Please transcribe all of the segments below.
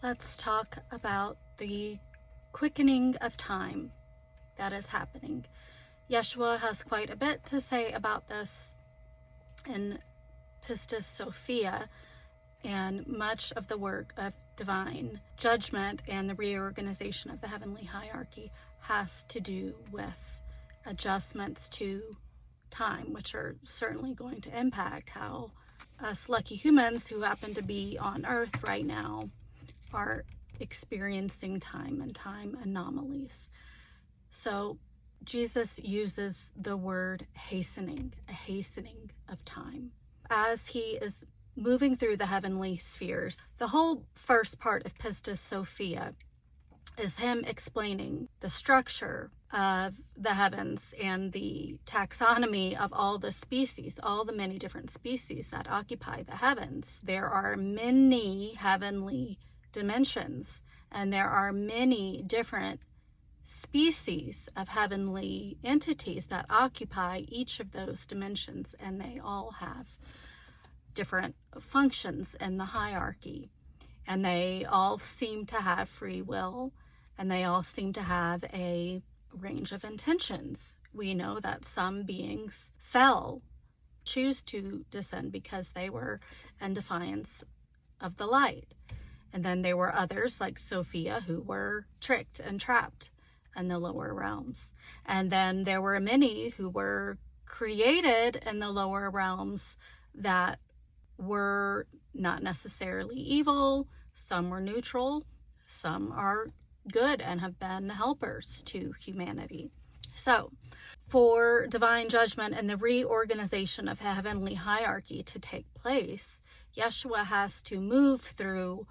Let's talk about the quickening of time that is happening. Yeshua has quite a bit to say about this in Pistis Sophia, and much of the work of divine judgment and the reorganization of the heavenly hierarchy has to do with adjustments to time, which are certainly going to impact how us lucky humans who happen to be on Earth right now are experiencing time and time anomalies. So Jesus uses the word hastening, a hastening of time. As he is moving through the heavenly spheres, the whole first part of Pistis Sophia is him explaining the structure of the heavens and the taxonomy of all the species, all the many different species that occupy the heavens. There are many heavenly dimensions, and there are many different species of heavenly entities that occupy each of those dimensions, and they all have different functions in the hierarchy, and they all seem to have free will, and they all seem to have a range of intentions. We know that some beings choose to descend because they were in defiance of the light. And then there were others like Sophia who were tricked and trapped in the lower realms. And then there were many who were created in the lower realms that were not necessarily evil. Some were neutral. Some are good and have been helpers to humanity. So for divine judgment and the reorganization of heavenly hierarchy to take place, Yeshua has to move through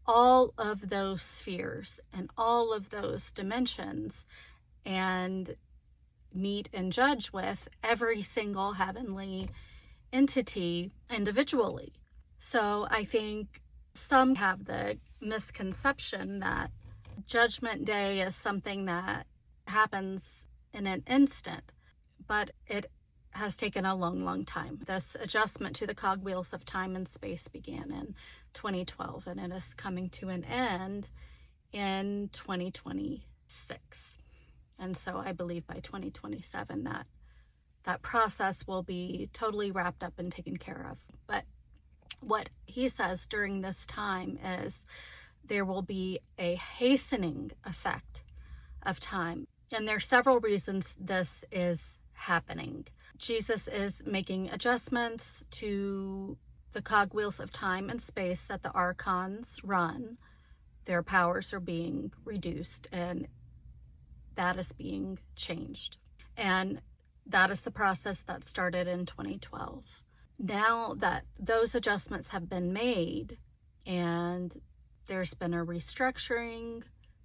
all of those spheres and all of those dimensions and meet and judge with every single heavenly entity individually. So I think some have the misconception that Judgment Day is something that happens in an instant, but it has taken a long, long time. This adjustment to the cogwheels of time and space began in 2012, and it is coming to an end in 2026. And so I believe by 2027 that process will be totally wrapped up and taken care of. But what he says during this time is there will be a hastening effect of time. And there are several reasons this is happening. Jesus is making adjustments to the cogwheels of time and space that the archons run. Their powers are being reduced, and that is being changed. And that is the process that started in 2012. Now that those adjustments have been made and there's been a restructuring,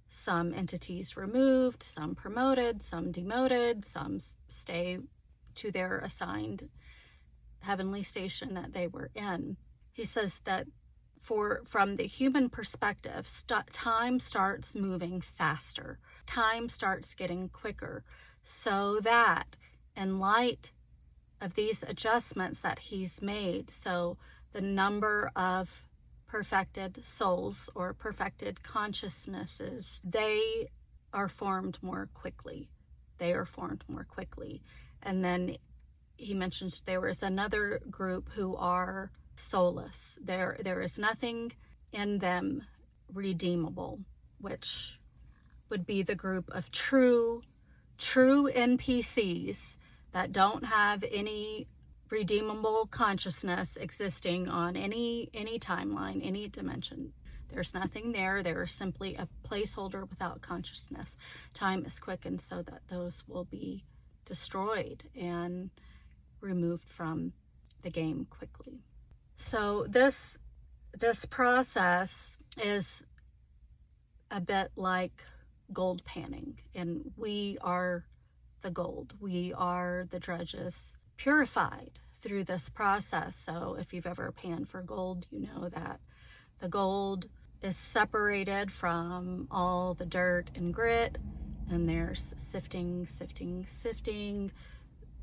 some entities removed, some promoted, some demoted, some stay to their assigned heavenly station that they were in. He says that from the human perspective, time starts moving faster. Time starts getting quicker, so that in light of these adjustments that he's made, so the number of perfected souls or perfected consciousnesses, they are formed more quickly. And then he mentions there is another group who are soulless. There is nothing in them redeemable, which would be the group of true NPCs that don't have any redeemable consciousness existing on any timeline, any dimension. There's nothing there. They're simply a placeholder without consciousness. Time is quickened so that those will be destroyed and removed from the game quickly. So this process is a bit like gold panning, and we are the gold. We are the dredges purified through this process. So if you've ever panned for gold, you know that the gold is separated from all the dirt and grit, and there's sifting.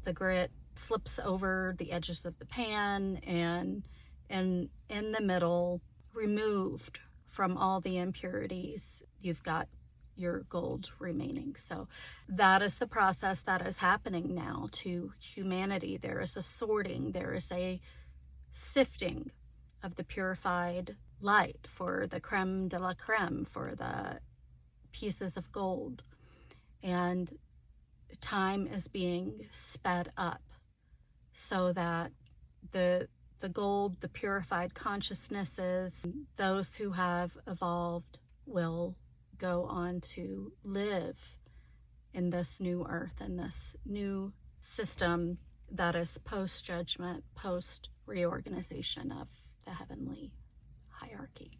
The grit slips over the edges of the pan, and in the middle, removed from all the impurities, you've got your gold remaining. So that is the process that is happening now to humanity. There is a sorting, there is a sifting of the purified light for the creme de la creme, for the pieces of gold. And time is being sped up so that the gold, the purified consciousnesses, those who have evolved will go on to live in this new earth, in this new system that is post-judgment, post-reorganization of the heavenly hierarchy.